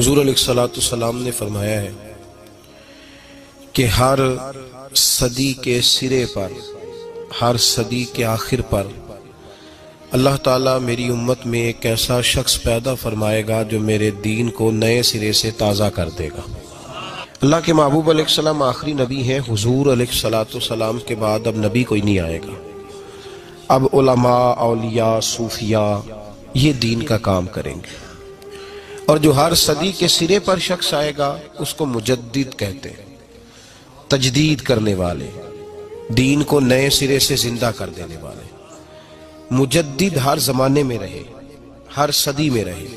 हुजूर अलैहिस्सलाम ने फरमाया है कि हर सदी के सिरे पर, हर सदी के आखिर पर अल्लाह ताला मेरी उम्मत में एक ऐसा शख्स पैदा फरमाएगा जो मेरे दीन को नए सिरे से ताज़ा कर देगा। अल्लाह के महबूब अलैहिस्सलाम आखिरी नबी हैं। हुजूर अलैहिस्सलाम के बाद अब नबी कोई नहीं आएगा। अब उलमा, औलिया, सूफिया ये दीन का काम करेंगे। और जो हर सदी के सिरे पर शख्स आएगा उसको मुजद्दिद कहते हैं, तजदीद करने वाले, दीन को नए सिरे से जिंदा कर देने वाले। मुजद्दिद हर जमाने में रहे, हर सदी में रहे।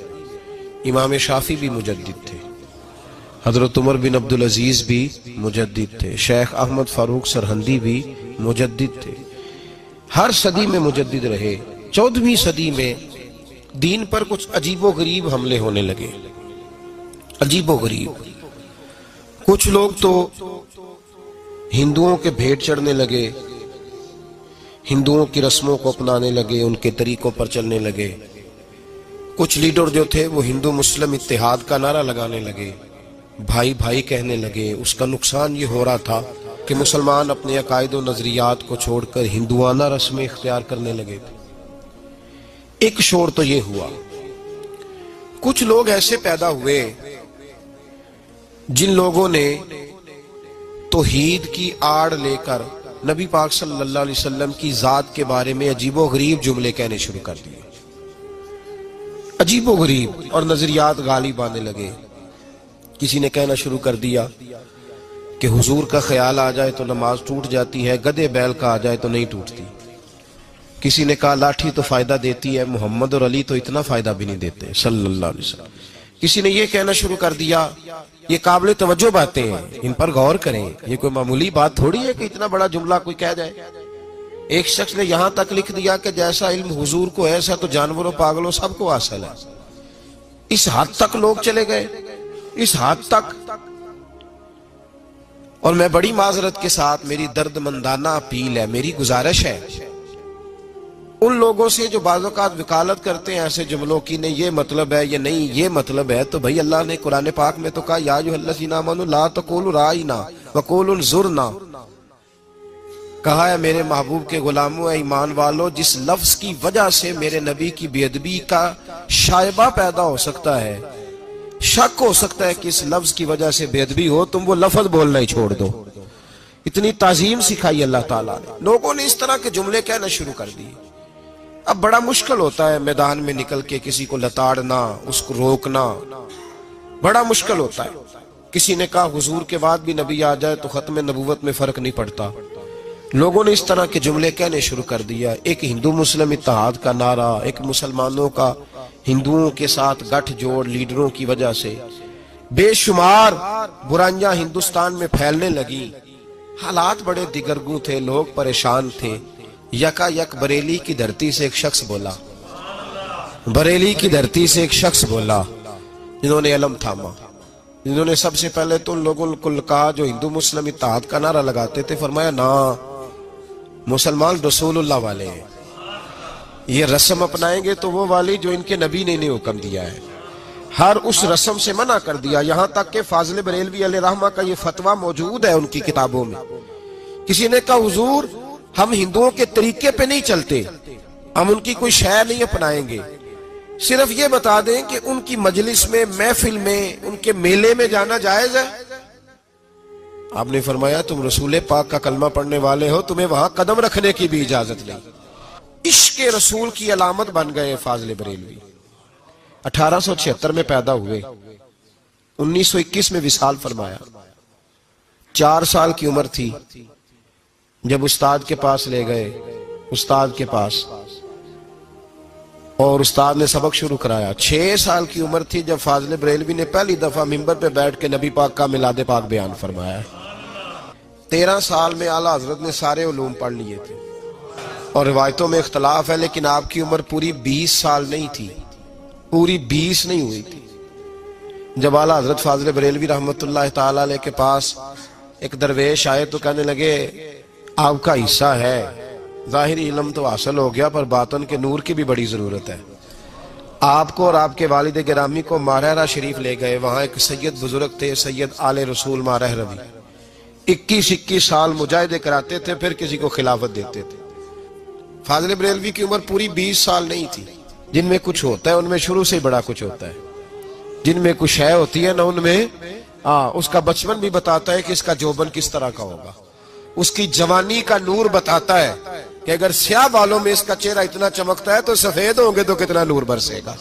इमाम शाफी भी मुजद्दिद थे, हजरत उमर बिन अब्दुल अजीज भी मुजद्दिद थे, शेख अहमद फारूक सरहंदी भी मुजद्दिद थे। हर सदी में मुजद्दिद रहे। 14वीं सदी में दीन पर कुछ अजीबो गरीब हमले होने लगे, अजीबो गरीब। कुछ लोग तो हिंदुओं के भेंट चढ़ने लगे, हिंदुओं की रस्मों को अपनाने लगे, उनके तरीकों पर चलने लगे। कुछ लीडर जो थे वो हिंदू मुस्लिम इत्तेहाद का नारा लगाने लगे, भाई भाई कहने लगे। उसका नुकसान ये हो रहा था कि मुसलमान अपने अकायद और नजरियात को छोड़कर हिंदुआना रस्में इख्तियार करने लगे थे। एक शोर तो ये हुआ। कुछ लोग ऐसे पैदा हुए जिन लोगों ने तौहीद की आड़ लेकर नबी पाक सल्लल्लाहु अलैहि वसल्लम की जात के बारे में अजीबो गरीब जुमले कहने शुरू कर दिए, अजीबो गरीब, और नजरियात गालिब आने लगे। किसी ने कहना शुरू कर दिया कि हुजूर का ख्याल आ जाए तो नमाज टूट जाती है, गधे बैल का आ जाए तो नहीं टूटती। किसी ने कहा लाठी तो फायदा देती है, मोहम्मद और अली तो इतना फायदा भी नहीं देते सल्लल्लाहु अलैहि वसल्लम। किसी ने यह कहना शुरू कर दिया ये काबिल तवज्जो बातें हैं, इन पर गौर करें, ये कोई मामूली बात थोड़ी है कि इतना बड़ा जुमला कोई कह जाए। एक शख्स ने यहां तक लिख दिया कि जैसा इल्म हुजूर को है ऐसा तो जानवरों, पागलों सबको हासिल है। इस हद तक लोग चले गए, इस हद तक। और मैं बड़ी माजरत के साथ, मेरी दर्दमंदाना अपील है, मेरी गुजारिश है उन लोगों से जो बाज़-औक़ात वकालत करते हैं ऐसे जुमलों की, नहीं ये मतलब है, ये नहीं ये मतलब है। तो भाई अल्लाह ने कुरान पाक में तो कहा या अय्युहल्लज़ीना आमनू ला तक़ूलू राइना वक़ूलू ज़ुरना। कहा है मेरे महबूब के गुलामों, ईमान वालों, जिस लफ्ज की वजह से मेरे नबी की बेअदबी का शायबा पैदा हो सकता है, शक हो सकता है कि इस लफ्ज की वजह से बेअदबी हो, तुम वो लफ्ज बोलना ही छोड़ दो। इतनी ताजीम सिखाई अल्लाह ताला ने। लोगों ने इस तरह के जुमले कहना शुरू कर दिए। अब बड़ा मुश्किल होता है मैदान में निकल के किसी को लताड़ना, उसको रोकना, बड़ा मुश्किल होता है। किसी ने कहा हुजूर के बाद भी नबी आ जाए तो खत्म नबूवत में फर्क नहीं पड़ता। लोगों ने इस तरह के जुमले कहने शुरू कर दिया। एक हिंदू मुस्लिम इत्तेहाद का नारा, एक मुसलमानों का हिंदुओं के साथ गठजोड़ लीडरों की वजह से बेशुमार बुराइयां हिंदुस्तान में फैलने लगी। हालात बड़े दिगरगू थे, लोग परेशान थे। यकायक बरेली की धरती से एक शख्स बोला, बरेली की धरती से एक शख्स बोला जिन्होंने अलम थामा, जिन्होंने सबसे पहले तो उन लोगों को कहा जो हिंदू मुस्लिम इत्तेहाद का नारा लगाते थे, फरमाया ना, मुसलमान रसूलुल्लाह वाले हैं, ये रस्म अपनाएंगे तो वो वाली जो इनके नबी ने इन्हें हुक्म दिया है। हर उस रस्म से मना कर दिया। यहां तक के फाजिल बरेलवी अलैहिर्रहमा का ये फतवा मौजूद है उनकी किताबों में। किसी ने कहा हुजूर हम हिंदुओं के तरीके पे नहीं चलते, हम उनकी कोई शय नहीं अपनाएंगे, सिर्फ ये बता दें कि उनकी मजलिस में, महफिल में, उनके मेले में जाना जायज है। आपने फरमाया तुम रसूल पाक का कलमा पढ़ने वाले हो, तुम्हें वहां कदम रखने की भी इजाजत नहीं। इश्क रसूल की अलामत बन गए फाजिल बरेलवी। 1876 में पैदा हुए, 1921 में विसाल फरमाया। 4 साल की उम्र थी जब उस्ताद के पास ले गए, उस्ताद के पास, और उस्ताद ने सबक शुरू कराया। 6 साल की उम्र थी जब फाजिल बरेलवी ने पहली दफा मिंबर पे बैठ के नबी पाक का मिलादे पाक बयान फरमाया। 13 साल में आला हजरत ने सारे उलूम पढ़ लिए थे। और रिवायतों में इख्तलाफ है, लेकिन आपकी उम्र पूरी 20 साल नहीं थी, पूरी 20 नहीं हुई थी जब आला हजरत फाजिल बरेलवी रहमतुल्लाह ताला अलैह के पास एक दरवेश आए तो कहने लगे आपका हिस्सा है, जाहिरी इल्म तो हासिल हो गया पर बातन के नूर की भी बड़ी जरूरत है। आपको और आपके वालिद गिरामी को मारहरा शरीफ ले गए। वहां एक सैयद बुजुर्ग थे, सैयद आले रसूल मारहरवी। 21-21 साल मुजाहिदे कराते थे, फिर किसी को खिलाफत देते थे। फाजिल बरेलवी की उम्र पूरी 20 साल नहीं थी। जिनमें कुछ होता है उनमें शुरू से ही बड़ा कुछ होता है। जिनमें कुछ है होती है ना, उनमें उसका बचपन भी बताता है कि इसका जोबन किस तरह का होगा। उसकी जवानी का नूर बताता है कि अगर स्याह बालों में इसका चेहरा इतना चमकता है तो सफेद होंगे तो कितना नूर बरसेगा।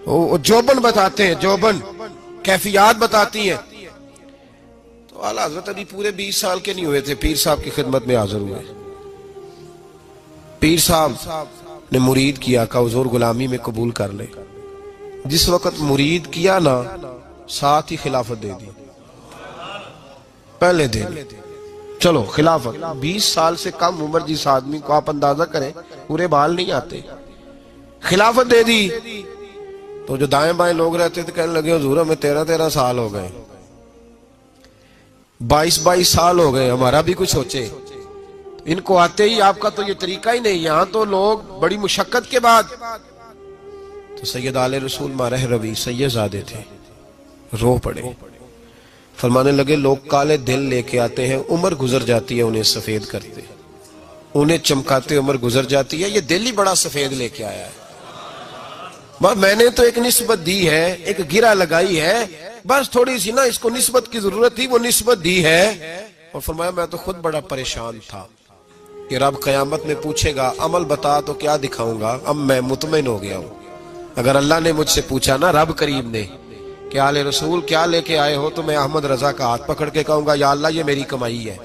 वो जोबन बताते हैं, जोबन कैफियत बताती है। तो आला हजरत अभी पूरे 20 साल के नहीं हुए थे, पीर साहब की खिदमत में हाजिर हुए। पीर साहब ने मुरीद किया, का हुजूर गुलामी में कबूल कर ले। जिस वक्त मुरीद किया ना, साथ ही खिलाफत दे दी, पहले दे दी। चलो खिलाफत 20 साल से कम उम्र जिस आदमी को, आप अंदाजा करें, पूरे बाल नहीं आते, खिलाफत दे दी। तो जो दाएं बाएं लोग रहते थे कहने लगे हुजूर हमें 13-13 साल हो गए, 22-22 साल हो गए, हमारा भी कुछ सोचे। इनको आते ही आपका तो ये तरीका ही नहीं। यहां तो लोग बड़ी मुशक्कत के बाद। तो सैयद आले रसूल मारहरवी सैयदजादे थे, रो पड़े, फरमाने लगे लोग काले दिल लेके आते हैं, उम्र गुजर जाती है उन्हें सफेद करते, उन्हें चमकाते उम्र गुजर जाती है, ये दिल ही बड़ा सफेद लेके आया है। बस मैंने तो एक निस्बत दी है, एक गिरा लगाई है, बस थोड़ी सी ना इसको निस्बत की जरूरत थी, वो निस्बत दी है। और फरमाया मैं तो खुद बड़ा परेशान था कि रब कयामत में पूछेगा अमल बता तो क्या दिखाऊंगा। अब मैं मुतमईन हो गया हूं। अगर अल्लाह ने मुझसे पूछा ना, रब करीम ने, कि आले रसूल क्या लेके आए हो, तो मैं अहमद रजा का हाथ पकड़ के कहूंगा या अल्लाह ये मेरी कमाई है।